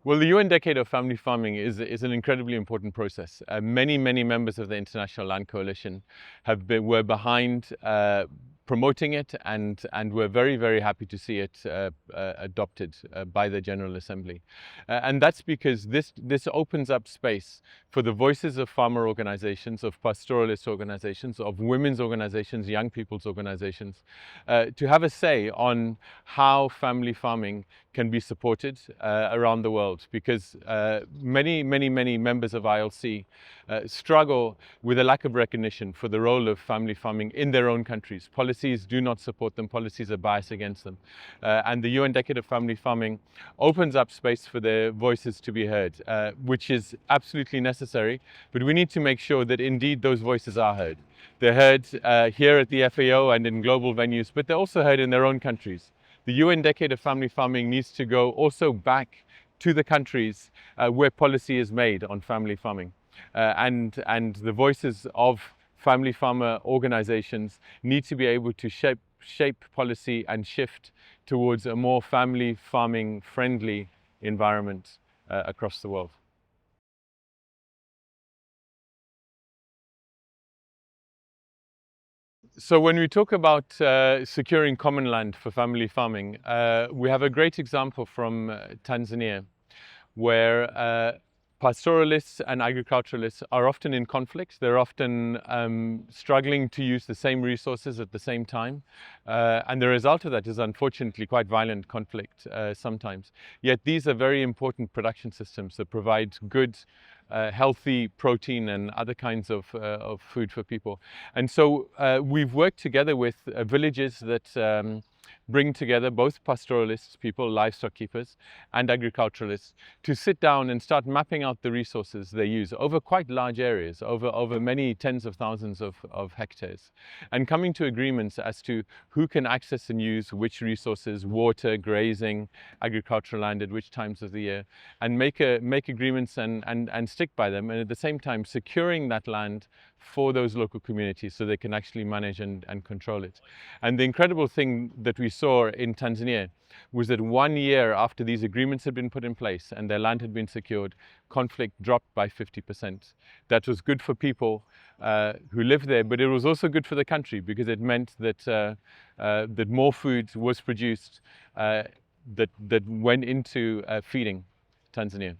Well, the UN Decade of Family Farming is an incredibly important process. Many members of the International Land Coalition were behind promoting it, and we're very happy to see it adopted by the General Assembly. And that's because this opens up space for the voices of farmer organizations, of pastoralist organizations, of women's organizations, young people's organizations, to have a say on how family farming can be supported around the world, because many members of ILC struggle with a lack of recognition for the role of family farming in their own countries. Policies do not support them, policies are biased against them. And the UN Decade of Family Farming opens up space for their voices to be heard, which is absolutely necessary, but we need to make sure that indeed those voices are heard. They're heard here at the FAO and in global venues, but they're also heard in their own countries. The UN Decade of Family Farming needs to go also back to the countries where policy is made on family farming. And the voices of family farmer organizations need to be able to shape policy and shift towards a more family farming friendly environment across the world. So when we talk about securing common land for family farming, we have a great example from Tanzania, where pastoralists and agriculturalists are often in conflict. They're often struggling to use the same resources at the same time. And the result of that is unfortunately quite violent conflict sometimes. Yet these are very important production systems that provide good, healthy protein and other kinds of food for people. And so we've worked together with villages that bring together both pastoralists, people, livestock keepers, and agriculturalists to sit down and start mapping out the resources they use over quite large areas, over many tens of thousands of hectares, and coming to agreements as to who can access and use which resources, water, grazing, agricultural land at which times of the year, and make agreements and stick by them, and at the same time securing that land for those local communities so they can actually manage and control it. And the incredible thing that we saw in Tanzania was that 1 year after these agreements had been put in place and their land had been secured, conflict dropped by 50%. That was good for people who lived there, but it was also good for the country because it meant that that more food was produced that went into feeding Tanzania.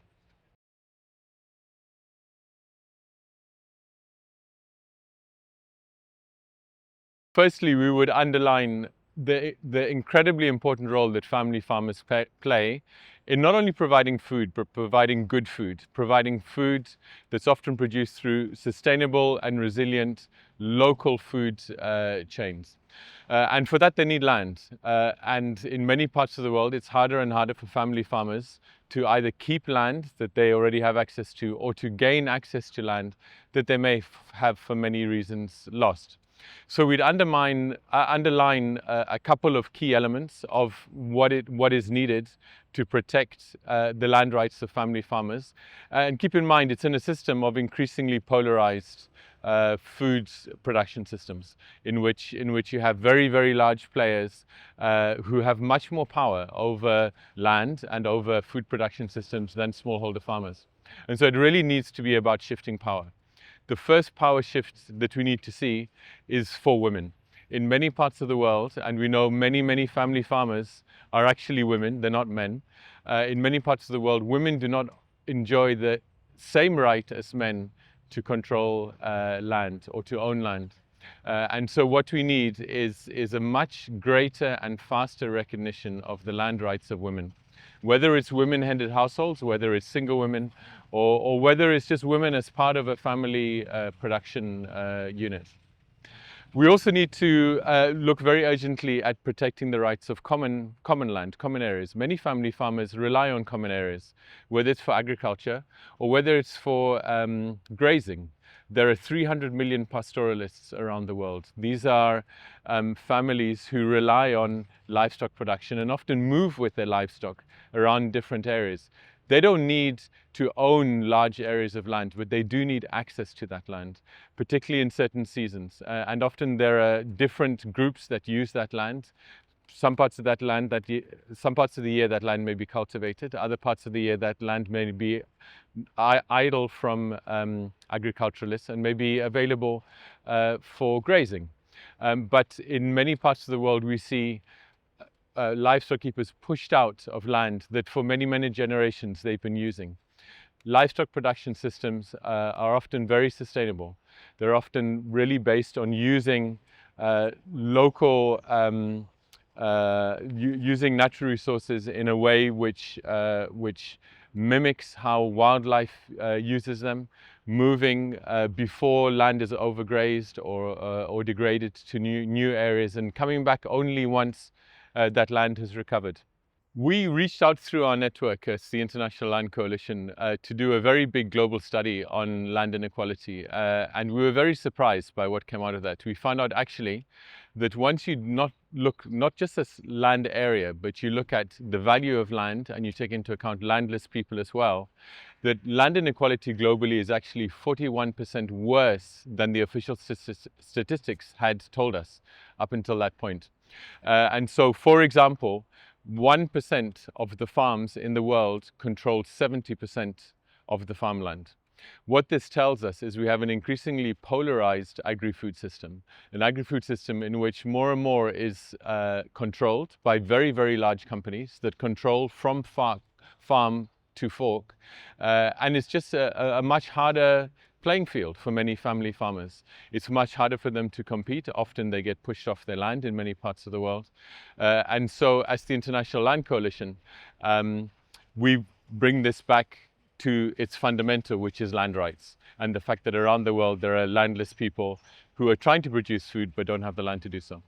Firstly, we would underline the incredibly important role that family farmers play in not only providing food, but providing good food, providing food that's often produced through sustainable and resilient local food chains. And for that, they need land. And in many parts of the world, it's harder and harder for family farmers to either keep land that they already have access to or to gain access to land that they may have for many reasons lost. So we'd underline a couple of key elements of what is needed to protect the land rights of family farmers. And keep in mind, it's in a system of increasingly polarized food production systems in which you have very large players who have much more power over land and over food production systems than smallholder farmers. And so it really needs to be about shifting power. The first power shift that we need to see is for women. In many parts of the world, and we know many family farmers are actually women, they're not men. In many parts of the world, women do not enjoy the same right as men to control land or to own land. And so what we need is a much greater and faster recognition of the land rights of women. Whether it's women-headed households, whether it's single women, or whether it's just women as part of a family production unit. We also need to look very urgently at protecting the rights of common land, common areas. Many family farmers rely on common areas, whether it's for agriculture or whether it's for grazing. There are 300 million pastoralists around the world. These are families who rely on livestock production and often move with their livestock around different areas. They don't need to own large areas of land, but they do need access to that land, particularly in certain seasons. And often there are different groups that use that land some parts of that land some parts of the year that land may be cultivated, other parts of the year that land may be idle from agriculturalists and may be available for grazing. But in many parts of the world we see livestock keepers pushed out of land that for many, many generations they've been using. Livestock production systems are often very sustainable. They're often really based on using local, using natural resources in a way which mimics how wildlife uses them, moving before land is overgrazed or degraded to new areas, and coming back only once that land has recovered. We reached out through our network as the International Land Coalition to do a very big global study on land inequality, and we were very surprised by what came out of that. We found out actually that once you look not just as land area, but you look at the value of land and you take into account landless people as well, that land inequality globally is actually 41% worse than the official statistics had told us up until that point. And so, for example, 1% of the farms in the world control 70% of the farmland. What this tells us is we have an increasingly polarized agri-food system, an agri-food system in which more and more is controlled by very, very large companies that control from farm to fork, and it's just a much harder playing field for many family farmers. It's much harder for them to compete. Often they get pushed off their land in many parts of the world. And so as the International Land Coalition, we bring this back to its fundamental, which is land rights, and the fact that around the world there are landless people who are trying to produce food but don't have the land to do so.